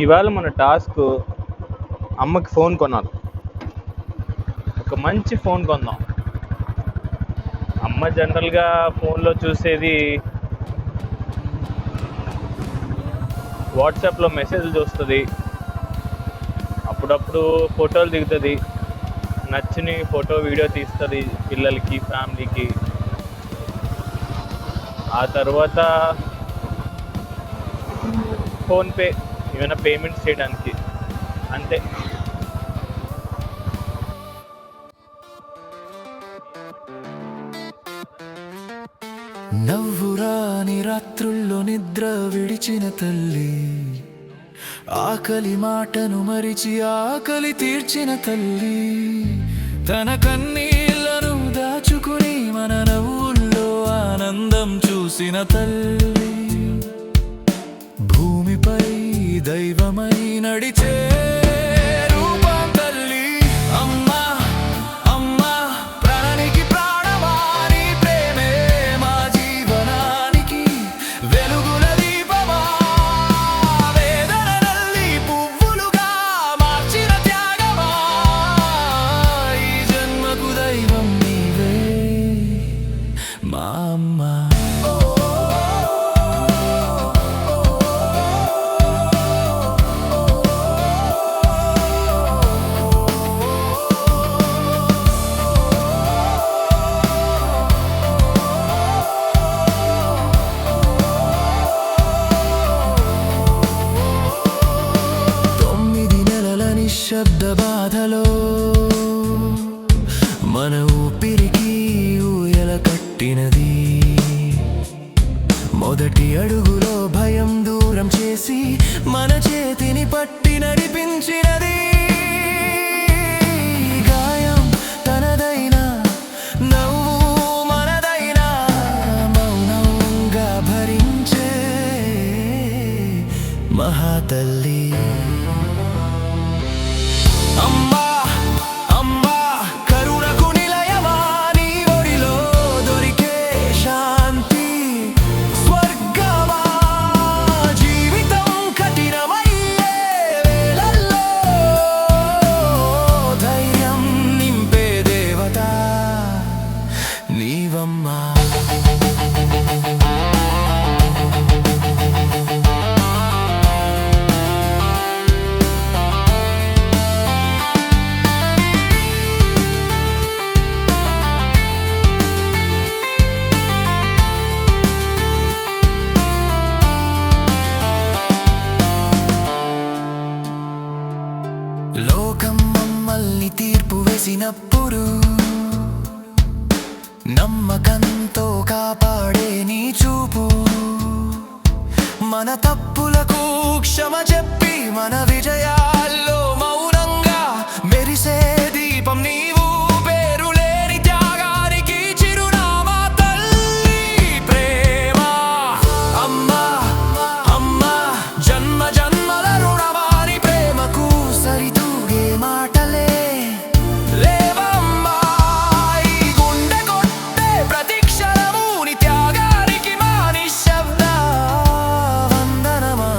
ఇవాళ మన టాస్క్ అమ్మకి ఫోన్ కొనాలి. ఒక మంచి ఫోన్ కొందాం. అమ్మ జనరల్గా ఫోన్లో చూసేది వాట్సాప్లో మెసేజ్లు చూస్తుంది, అప్పుడప్పుడు ఫోటోలు దిగుతుంది, నచ్చిన ఫోటో వీడియో తీస్తుంది పిల్లలకి ఫ్యామిలీకి. ఆ తర్వాత ఫోన్పే ఏమైనా పేమెంట్స్ చేయడానికి, అంతే. నవ్వురాని రాత్రుల్లో నిద్ర విడిచిన తల్లి, ఆకలి మాటను మరిచి ఆకలి తీర్చిన తల్లి, తన కన్నీళ్లను దాచుకుని మన నవ్వుల్లో ఆనందం చూసిన తల్లి, భూమిపై దైవమై నడిచే రూపం తల్లి. అమ్మా అమ్మా ప్రాణానికి ప్రాణమా, నీ ప్రేమే మా జీవనానికి వెలుగుల దీపమా, వేదనలన్నీ పువ్వులుగా మార్చిన త్యాగమా, ఈ జన్మకు దైవం నీవే మా అమ్మా. శబ్ద బాధలో మన ఊపిరికి ఊయల కట్టినది, మొదటి అడుగులో భయం దూరం చేసి మన చేతిని పట్టి నడిపించినది. గాయం తనదైనా నవ్వు మనదైనా మౌనంగా భరించే మహాతల్లి. అమ్మా అమ్మా కరుణకు నిలయమా, నీ ఒడిలో దొరికే శాంతి స్వర్గమా, జీవితం కఠినమయ్యే వేళల్లో ధైర్యం నింపే దేవత నీవమ్మా. లోకం మమ్మల్ని తీర్పు వేసినప్పుడు నమ్మకంతో కాపాడే నీ చూపు, మన తప్పులకు క్షమ చెప్పి మన విజయాల్లో మౌనంగా మెరిసే దీపం నీవు, పేరులేని త్యాగానికి చిరునామా తల్లి ప్రేమ. అమ్మా అమ్మా జన్మ జన్మల రుణమాని ప్రేమకు సరితూగే మాటలే లేవమ్మా, ఈ గుండె కొట్టే ప్రతి క్షణము నీ త్యాగానికి మా నిశ్శబ్ద వందనమా.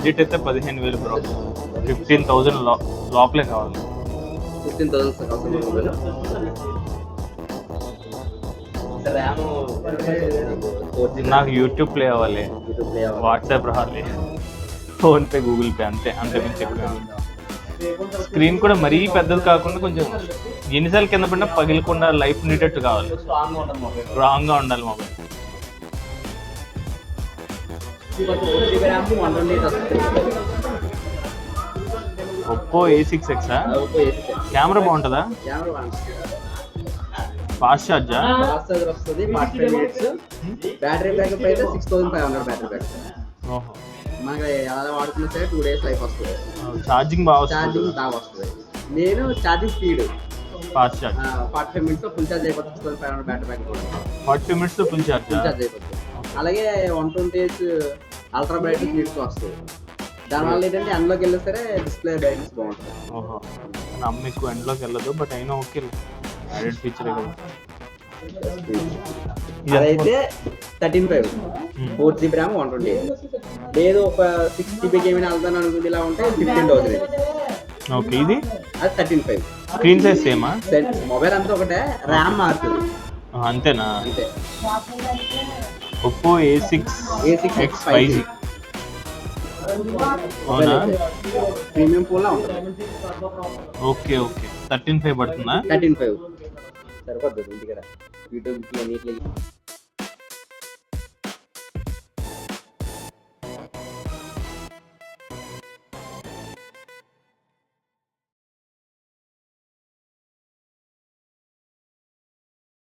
బడ్జెట్ అయితే 15,000 బ్రో. 15,000 లోపలే కావాలి. 15,000 అవసరం మొబైల్. ర్యామ్ నాకు యూట్యూబ్ ప్లే అవ్వాలి, యూట్యూబ్ ప్లే వాట్సాప్ రావాలి, ఫోన్పే, గూగుల్ పే, అంతే మించి ఎక్కువ. స్క్రీన్ కూడా మరీ పెద్దది కాకుండా కొంచెం ఎన్నిసార్లు కింద పడినా పగిలకుండా లైఫ్ ఉండేటట్టు కావాలి. స్ట్రాంగ్గా ఉంటుంది మొబైల్. స్ట్రాంగ్గా ఉండాలి మొబైల్. ర్యామ్ 128 వస్తుంది. Oppo A6X Oppo A6X. Camera బాగుంటుందా? కెమెరా బాగుంటుంది. ఫాస్ట్ ఛార్జా? ఫాస్ట్ ఛార్జర్ వస్తుంది, 45 minutes. బ్యాటరీ బ్యాకప్ అయితే 6500 బ్యాటరీ బ్యాకప్. ఓహో, మనకి ఎలా వాడుతున్నా సరే 2 days లైఫ్ వస్తుంది. ఛార్జింగ్ బాగా ఛార్జింగ్ వస్తుంది. బాగా వస్తుంది. నేను charging speed fast charge 45 minutes లో ఫుల్ ఛార్జ్ అయిపోతుంది. 6500 battery backup. 45 minutes full charge. Full charge అయిపోతుంది. అలాగే 120Hz అల్ట్రా బ్రైట్నెస్ నీట్గా వస్తుంది. దానివల్ల ఏంటంటే ఎండ్లోకి వెళ్ళినా సరే డిస్ప్లే బ్రైట్నెస్ బాగుంటుంది. ఓహో, నా అమ్మ ఎక్కువ ఎండ్లోకి వెళ్ళదు, బట్ అయినా ఓకే, యాడెడ్ ఫీచరే కదా. అదైతే 13.5 4GB ర్యామ్ 128. లేదు ఒక 6GB గేమ్ వెళ్తాను అనుకుంది, ఇలా ఉంటే 15,000. ఓకే, ఇది అది 13.5. Screen size సేమా? మొబైల్ అంతా ఒకటే, ర్యామ్ మారుతుంది అంతేనా? అంతే. Oppo A6X 5G. అవునా? ప్రీమియం ఫోన్ లా ఉంటుంది. ఓకే 13.5 పడుతుందా? 13.5 సరిపోతుంది ఇంటికి యూట్యూబ్కి అన్నిటికి.